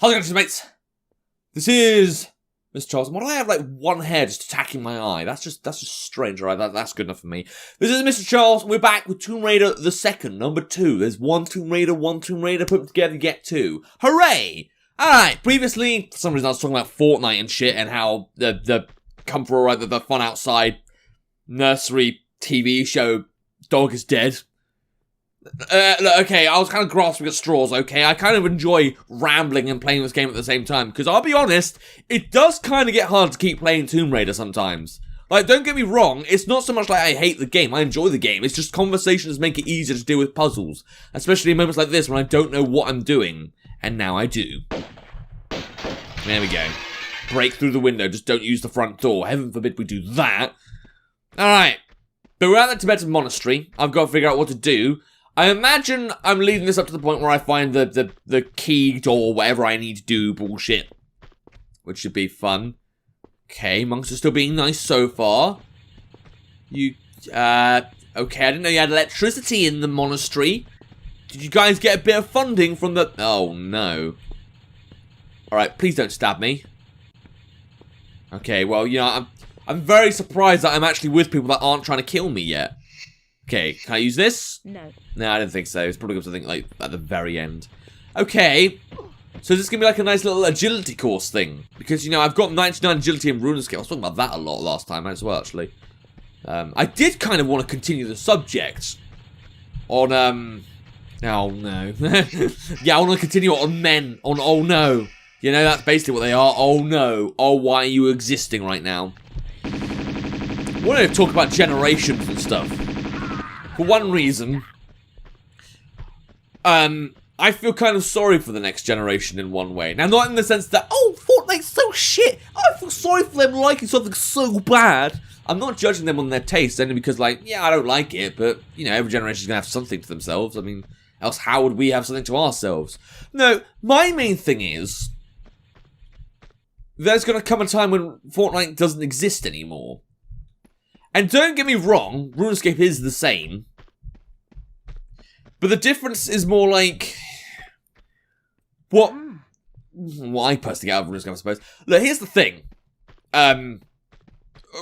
How's it going, mates? This is Mrjacharles. Why do I have like one hair just attacking my eye? That's just strange, alright? That's good enough for me. This is Mrjacharles. We're back with Tomb Raider the second, number 2. There's one Tomb Raider, put them together, you get 2. Hooray! Alright, previously, for some reason I was talking about Fortnite and shit and how the come for a ride, the fun outside nursery TV show dog is dead. Okay, I was kind of grasping at straws, okay? I kind of enjoy rambling and playing this game at the same time, because I'll be honest, it does kind of get hard to keep playing Tomb Raider sometimes. Like, don't get me wrong, it's not so much like I hate the game, I enjoy the game, it's just conversations make it easier to deal with puzzles, especially in moments like this when I don't know what I'm doing, and now I do. There we go. Break through the window, just don't use the front door, heaven forbid we do that. Alright, but we're at the Tibetan monastery, I've got to figure out what to do. I imagine I'm leading this up to the point where I find the key door, whatever I need to do, bullshit. Which should be fun. Okay, monks are still being nice so far. Okay, I didn't know you had electricity in the monastery. Did you guys get a bit of funding from the... Oh, no. Alright, please don't stab me. Okay, well, you know, I'm very surprised that I'm actually with people that aren't trying to kill me yet. Okay, can I use this? No. No, I don't think so. It's probably got something like at the very end. Okay. So this is going to be like a nice little agility course thing. Because, you know, I've got 99 agility in RuneScape. I was talking about that a lot last time as well, actually. I did kind of want to continue the subject on, oh, no. Yeah, I want to continue it on men. On, oh, no. You know, that's basically what they are. Oh, no. Oh, why are you existing right now? I want to talk about generations and stuff. For one reason, I feel kind of sorry for the next generation in one way. Now, not in the sense that, oh, Fortnite's so shit, I feel sorry for them liking something so bad. I'm not judging them on their taste, only because, like, yeah, I don't like it, but, you know, every generation's gonna have something to themselves. I mean, else how would we have something to ourselves? No, my main thing is, there's gonna come a time when Fortnite doesn't exist anymore. And don't get me wrong, RuneScape is the same. But the difference is more like... What I personally get out of RuneScape, I suppose. Look, here's the thing.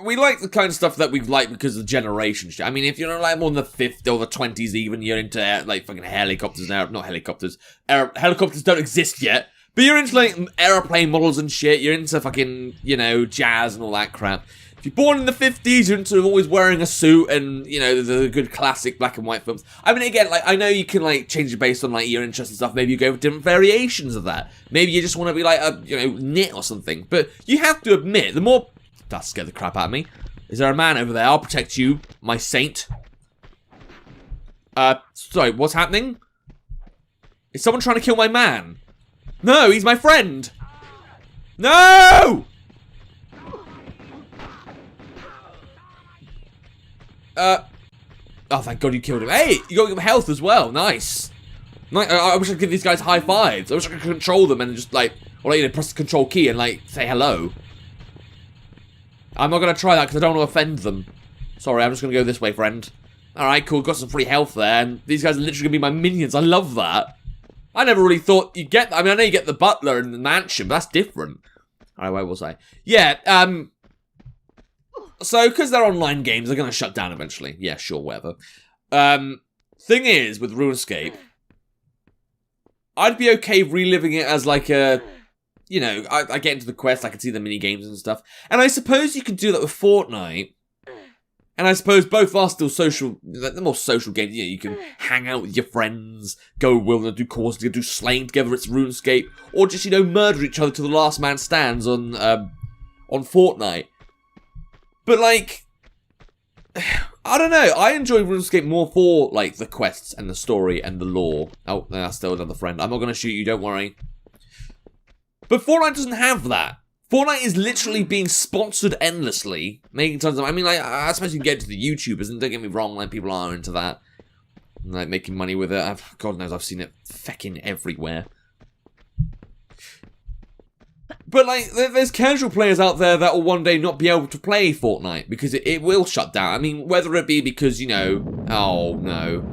We like the kind of stuff that we like because of the generation shit. I mean, if you're like more in the 50s or the 20s even, you're into like fucking helicopters now. Not helicopters. Helicopters don't exist yet. But you're into like aeroplane models and shit. You're into fucking, you know, jazz and all that crap. If you're born in the 50s, you're into always wearing a suit and, you know, the good classic black and white films. I mean, again, like, I know you can, like, change it based on, like, your interests and stuff. Maybe you go for different variations of that. Maybe you just want to be, like, a, you know, knit or something. But you have to admit, the more... That scared the crap out of me. Is there a man over there? I'll protect you, my saint. Sorry, what's happening? Is someone trying to kill my man? No, he's my friend! No! Oh, thank God you killed him. Hey, you got health as well. Nice. I wish I could give these guys high fives. I wish I could control them and just, like, or, like, you know, press the control key and, like, say hello. I'm not going to try that because I don't want to offend them. Sorry, I'm just going to go this way, friend. Alright, cool. Got some free health there. And these guys are literally going to be my minions. I love that. I never really thought you'd get that. I mean, I know you get the butler in the mansion, but that's different. Alright, where was I? Yeah, so, because they're online games, they're going to shut down eventually. Yeah, sure, whatever. Thing is, with RuneScape, I'd be okay reliving it as like a, you know, I get into the quest, I can see the mini-games and stuff. And I suppose you can do that with Fortnite. And I suppose both are still social, the more social games, you know, you can hang out with your friends, go wilderness, do courses, do slaying together, it's RuneScape. Or just, you know, murder each other to the last man stands on Fortnite. But, like, I don't know. I enjoy RuneScape more for, like, the quests and the story and the lore. Oh, that's still another friend. I'm not going to shoot you, don't worry. But Fortnite doesn't have that. Fortnite is literally being sponsored endlessly. Making tons of... I mean, like, I suppose you can get to the YouTubers, and don't get me wrong, like, people are into that. Like, making money with it. God knows, I've seen it fecking everywhere. But, like, there's casual players out there that will one day not be able to play Fortnite because it will shut down. I mean, whether it be because, you know... Oh, no.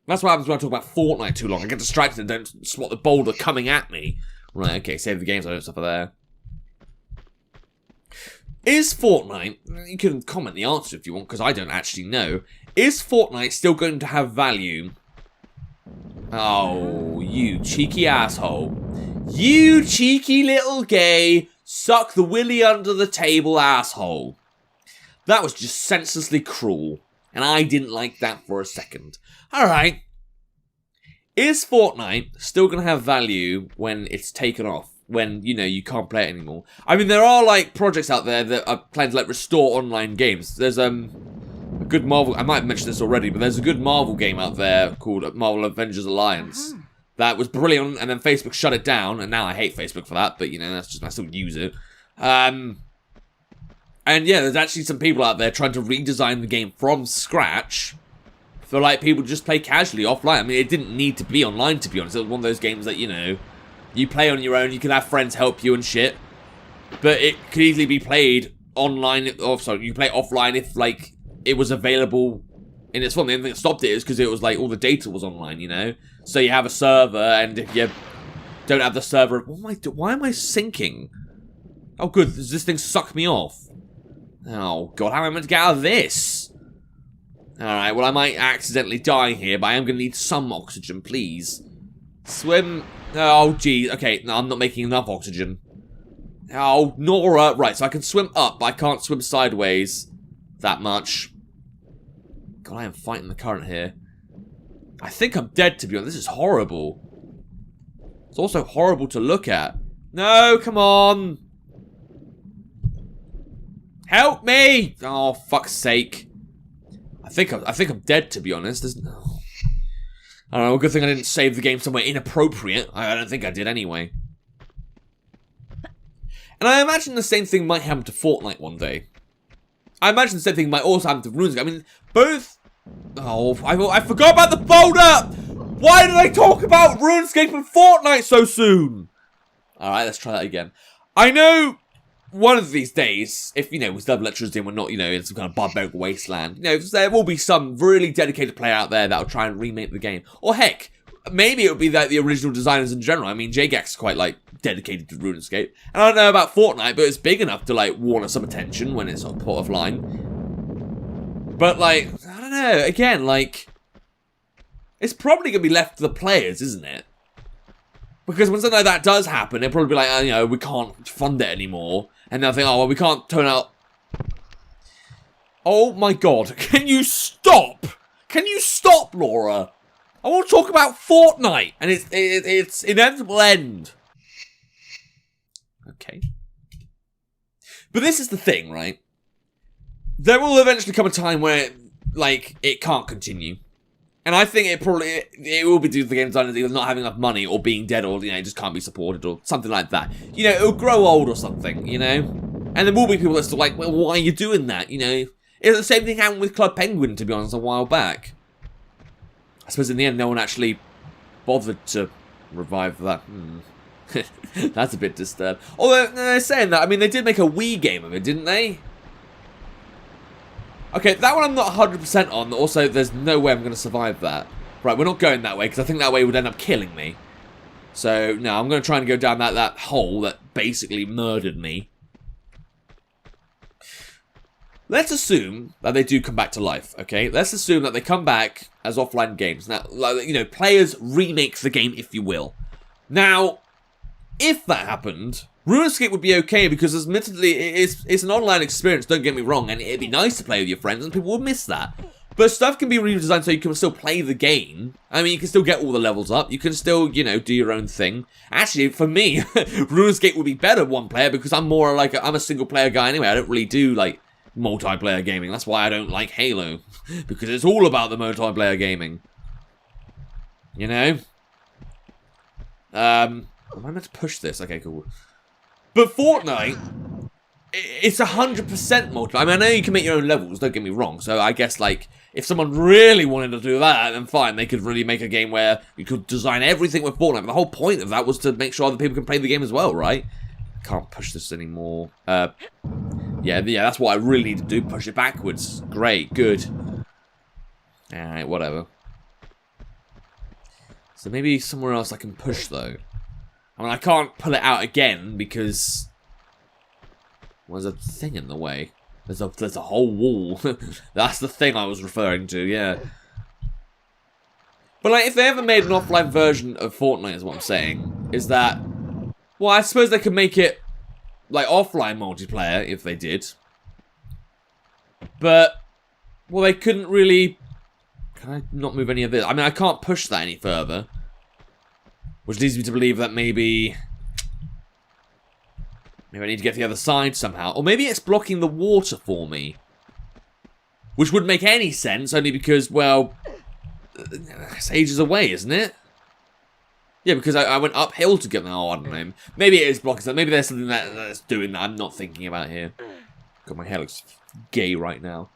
That's what happens when I talk about Fortnite too long. I get distracted and don't spot the boulder coming at me. Right, okay, save the game so I don't suffer there. Is Fortnite, you can comment the answer if you want, because I don't actually know. Is Fortnite still going to have value? Oh, you cheeky asshole. You cheeky little gay, suck the willy under the table asshole. That was just senselessly cruel, and I didn't like that for a second. Alright. Is Fortnite still going to have value when it's taken off? When, you know, you can't play it anymore? I mean, there are, like, projects out there that are planning to, like, restore online games. There's, a good Marvel... I might have mentioned this already, but there's a good Marvel game out there called Marvel Avengers Alliance. That was brilliant, and then Facebook shut it down, and now I hate Facebook for that, but, you know, that's just... I still use it. And, yeah, there's actually some people out there trying to redesign the game from scratch for, like, people to just play casually offline. I mean, it didn't need to be online, to be honest. It was one of those games that, you know... You play on your own, you can have friends help you and shit. But it could easily be played online, or sorry, you play offline if, like, it was available in its form. The only thing that stopped it is because it was, like, all the data was online, you know? So you have a server, and if you don't have the server... Why am I sinking? Oh, good, does this thing suck me off? Oh, God, how am I meant to get out of this? Alright, well, I might accidentally die here, but I am going to need some oxygen, please. Swim... Oh, geez. Okay, no, I'm not making enough oxygen. Oh, Nora. Right, so I can swim up, but I can't swim sideways that much. God, I am fighting the current here. I think I'm dead, to be honest. This is horrible. It's also horrible to look at. No, come on. Help me! Oh, fuck's sake. I think I'm dead, to be honest. There's no... I don't know, good thing I didn't save the game somewhere inappropriate. I don't think I did anyway. And I imagine the same thing might happen to Fortnite one day. I imagine the same thing might also happen to RuneScape. I mean, both... Oh, I forgot about the boulder! Why did I talk about RuneScape and Fortnite so soon? Alright, let's try that again. I know one of these days, if, you know, we still have electricity and we're not, you know, in some kind of barbaric wasteland, you know, there will be some really dedicated player out there that'll try and remake the game. Or heck, maybe it would be like the original designers in general. I mean, JGAC's quite, like, dedicated to RuneScape. And I don't know about Fortnite, but it's big enough to, like, warrant some attention when it's put offline. But, like, I don't know, again, like, it's probably going to be left to the players, isn't it? Because when something like that does happen, they'll probably be like, oh, you know, we can't fund it anymore. And they'll think, oh, well, we can't turn out... Oh, my God. Can you stop? Can you stop, Laura? I want to talk about Fortnite and its inevitable end. Okay. But this is the thing, right? There will eventually come a time where, like, it can't continue. And I think it will be due to the game designers either not having enough money or being dead or, you know, it just can't be supported or something like that. You know, it'll grow old or something, you know? And there will be people that are still like, well, why are you doing that, you know? It's the same thing happened with Club Penguin, to be honest, a while back. I suppose in the end, no one actually bothered to revive that. That's a bit disturbed. Although, saying that, I mean, they did make a Wii game of it, didn't they? Okay, that one I'm not 100% on. Also, there's no way I'm going to survive that. Right, we're not going that way, because I think that way would end up killing me. So, no, I'm going to try and go down that hole that basically murdered me. Let's assume that they do come back to life, okay? Let's assume that they come back as offline games. Now, like, you know, players remake the game, if you will. Now, if that happened... RuneScape would be okay because, admittedly, it's an online experience, don't get me wrong, and it'd be nice to play with your friends, and people would miss that. But stuff can be redesigned so you can still play the game. I mean, you can still get all the levels up, you can still, you know, do your own thing. Actually, for me, RuneScape would be better one player because I'm more like, I'm a single player guy anyway, I don't really do, like, multiplayer gaming. That's why I don't like Halo, because it's all about the multiplayer gaming. You know? Am I meant to push this? Okay, cool. But Fortnite, it's 100% multiplayer. I mean, I know you can make your own levels, don't get me wrong. So I guess, like, if someone really wanted to do that, then fine. They could really make a game where you could design everything with Fortnite. But the whole point of that was to make sure other people can play the game as well, right? I can't push this anymore. Yeah, that's what I really need to do. Push it backwards. Great, good. Alright, whatever. So maybe somewhere else I can push, though. I mean, I can't pull it out again because... Well, there's a thing in the way. There's a whole wall. That's the thing I was referring to, yeah. But, like, if they ever made an offline version of Fortnite, is what I'm saying, is that... Well, I suppose they could make it, like, offline multiplayer, if they did. But, well, they couldn't really... Can I not move any of this? I mean, I can't push that any further. Which leads me to believe that maybe I need to get to the other side somehow. Or maybe it's blocking the water for me. Which wouldn't make any sense, only because, well... It's ages away, isn't it? Yeah, because I went uphill to get them. Oh, I don't know. Maybe it is blocking something. Maybe there's something that's doing that I'm not thinking about here. God, my hair looks gay right now.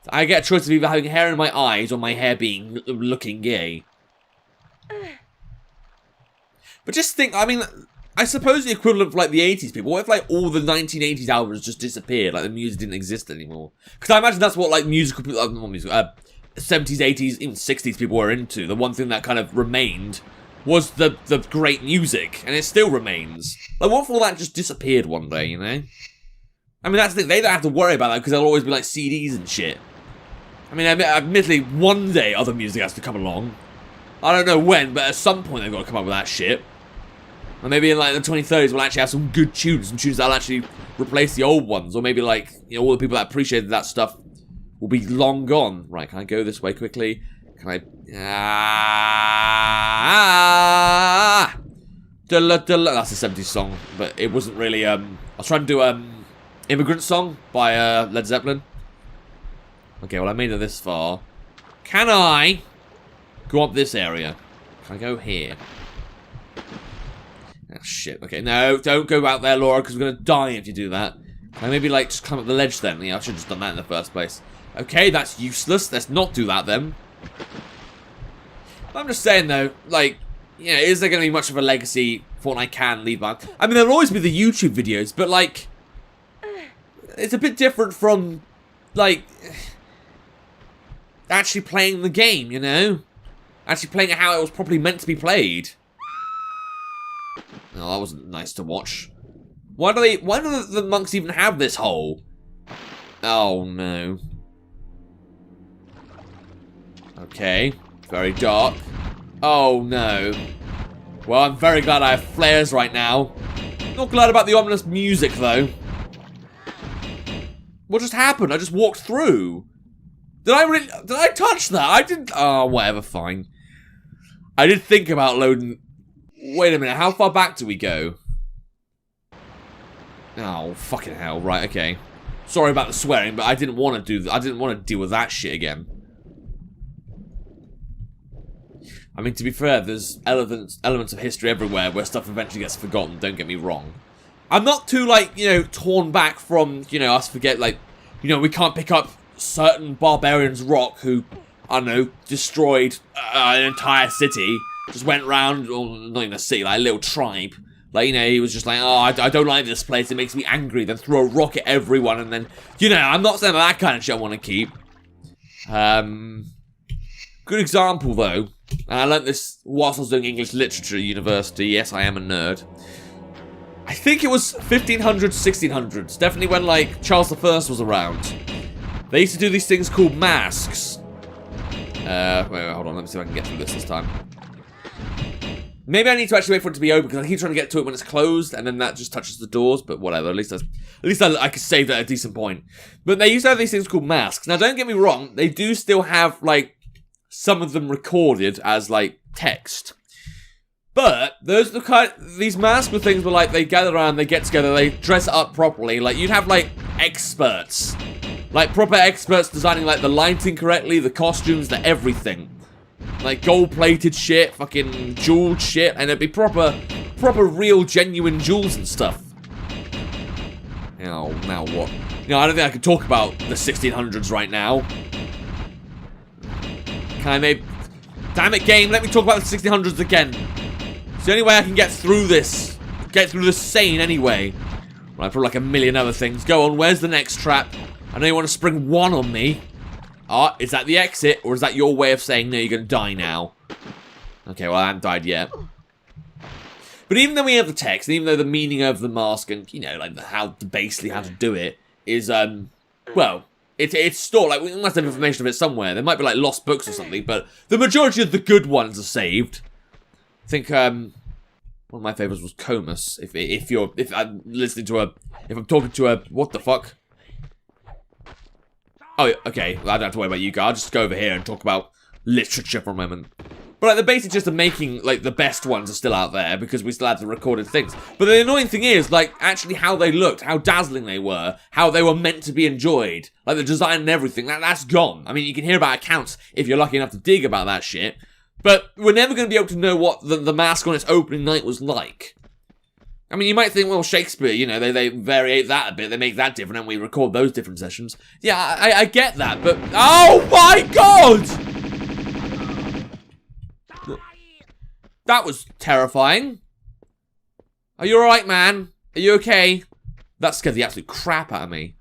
I get a choice of either having hair in my eyes or my hair looking gay. But just think, I mean, I suppose the equivalent of, like, the 80s people. What if, like, all the 1980s albums just disappeared? Like, the music didn't exist anymore? Because I imagine that's what, like, musical people, not musical, 70s, 80s, even 60s people were into. The one thing that kind of remained was the great music. And it still remains. Like, what if all that just disappeared one day, you know? I mean, that's the thing. They don't have to worry about that because there'll always be, like, CDs and shit. I mean, admittedly, one day other music has to come along. I don't know when, but at some point they've got to come up with that shit. Or maybe in, like, the 2030s we'll actually have some good tunes. Some tunes that'll actually replace the old ones. Or maybe, like, you know, all the people that appreciated that stuff will be long gone. Right, can I go this way quickly? Can I... That's a 70s song. But it wasn't really, I was trying to do, Immigrant Song by, Led Zeppelin. Okay, well, I made it this far. Can I go up this area? Can I go here? Oh, shit. Okay, no, don't go out there, Laura, because we're going to die if you do that. Can I maybe, like, just climb up the ledge then? Yeah, I should have just done that in the first place. Okay, that's useless. Let's not do that then. But I'm just saying, though, like, you know, is there going to be much of a legacy Fortnite can leave behind? I mean, there'll always be the YouTube videos, but, like, it's a bit different from, like, actually playing the game, you know? Actually playing it how it was probably meant to be played. Oh, that wasn't nice to watch. Why do the monks even have this hole? Oh, no. Okay. Very dark. Oh, no. Well, I'm very glad I have flares right now. Not glad about the ominous music, though. What just happened? I just walked through. Did I touch that? I didn't... Oh, whatever, fine. I did think about loading... Wait a minute, how far back do we go? Oh, fucking hell. Right, okay. Sorry about the swearing, but I didn't want to do... I didn't want to deal with that shit again. I mean, to be fair, there's elements of history everywhere where stuff eventually gets forgotten, don't get me wrong. I'm not too, like, you know, torn back from, you know, us forget, like, you know, we can't pick up certain barbarians rock who, I don't know, destroyed an entire city. Just went around, or not even a city, like a little tribe. Like, you know, he was just like, oh, I don't like this place, it makes me angry. Then throw a rock at everyone, and then, you know, I'm not saying that kind of shit I want to keep. Good example, though. And I learnt this whilst I was doing English literature at university. Yes, I am a nerd. I think it was 1500s, 1600s. Definitely when, like, Charles I was around. They used to do these things called masks. Wait, hold on. Let me see if I can get through this time. Maybe I need to actually wait for it to be open, because I keep trying to get to it when it's closed, and then that just touches the doors, but whatever. At least I could save that at a decent point. But they used to have these things called masks. Now, don't get me wrong. They do still have, like, some of them recorded as, like, text. But these masks were things where, like, they gather around, they get together, they dress it up properly. Like, you'd have, like, experts. Like, proper experts designing, like, the lighting correctly, the costumes, the everything. Like, gold-plated shit, fucking jeweled shit, and it'd be proper real, genuine jewels and stuff. Oh, now what? You know, I don't think I can talk about the 1600s right now. Can I maybe... Damn it, game, let me talk about the 1600s again. It's the only way I can get through this. Get through this scene, anyway. Right, probably like a million other things. Go on, where's the next trap? I know you want to spring one on me. Is that the exit, or is that your way of saying, no, you're going to die now? Okay, well, I haven't died yet. But even though we have the text, and even though the meaning of the mask and, you know, like, basically how to do it is, well, it's stored. Like, we must have information of it somewhere. There might be, like, lost books or something, but the majority of the good ones are saved. I think, one of my favourites was Comus. If I'm listening to if I'm talking to what the fuck? Oh, okay, well, I don't have to worry about you guys. I'll just go over here and talk about literature for a moment. But like, the basic gist of making, like, the best ones are still out there because we still have the recorded things. But the annoying thing is, like, actually how they looked, how dazzling they were, how they were meant to be enjoyed, like the design and everything, that's gone. I mean, you can hear about accounts if you're lucky enough to dig about that shit. But we're never going to be able to know what the mask on its opening night was like. I mean, you might think, well, Shakespeare, you know, they variate that a bit, they make that different, and we record those different sessions. Yeah, I get that, but... Oh my god! That was terrifying. Are you alright, man? Are you okay? That scared the absolute crap out of me.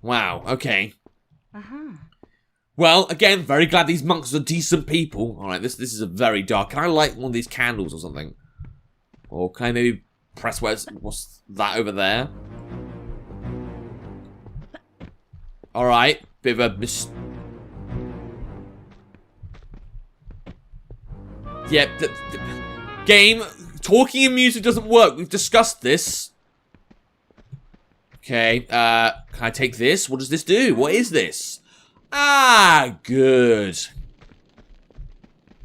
Wow, okay. Well, again, very glad these monks are decent people. Alright, this is a very dark... Can I light one of these candles or something? Or can I maybe press what's that over there? Alright, bit of a yeah, game, talking and music doesn't work. We've discussed this. Okay, can I take this? What does this do? What is this? Ah, good.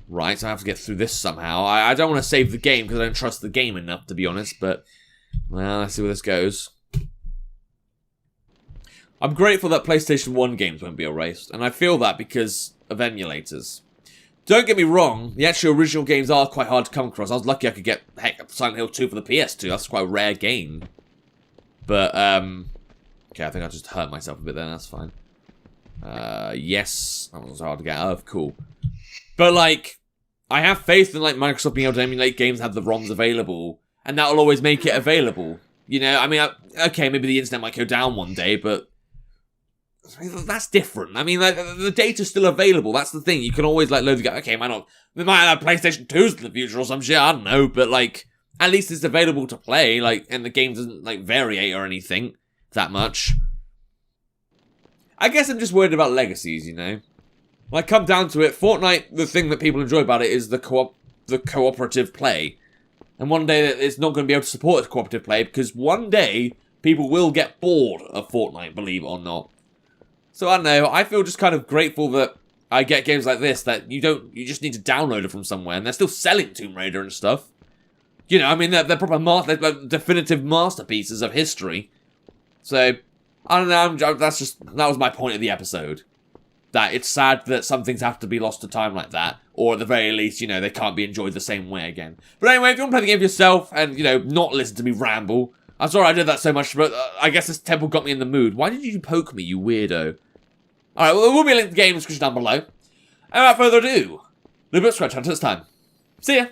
Right, so I have to get through this somehow. I don't want to save the game because I don't trust the game enough, to be honest, but... Well, let's see where this goes. I'm grateful that PlayStation 1 games won't be erased, and I feel that because of emulators. Don't get me wrong, the actual original games are quite hard to come across. I was lucky I could get, heck, Silent Hill 2 for the PS2. That's quite a rare game. But, okay, I think I just hurt myself a bit then, that's fine. Yes, that was hard to get out of, cool. But, like, I have faith in, like, Microsoft being able to emulate games that have the ROMs available, and that'll always make it available. You know, I mean, okay, maybe the internet might go down one day, but that's different. I mean, like, the data's still available. That's the thing. You can always, like, load the game. Okay, we might have PlayStation 2s in the future or some shit. I don't know. But, like, at least it's available to play. Like, and the game doesn't, like, variate or anything that much. I guess I'm just worried about legacies, you know? When I come down to it, Fortnite, the thing that people enjoy about it is the cooperative play. And one day it's not going to be able to support cooperative play because one day people will get bored of Fortnite, believe it or not. So I don't know, I feel just kind of grateful that I get games like this that you just need to download it from somewhere, and they're still selling Tomb Raider and stuff. You know, I mean, they're proper they're definitive masterpieces of history. So, I don't know, that was my point of the episode. That it's sad that some things have to be lost to time like that, or at the very least, you know, they can't be enjoyed the same way again. But anyway, if you want to play the game for yourself, and, you know, not listen to me ramble, I'm sorry I did that so much, but I guess this temple got me in the mood. Why did you poke me, you weirdo? Alright, well, there will be a link to the game description down below. And without further ado, the book scratch hunt, it's time. See ya!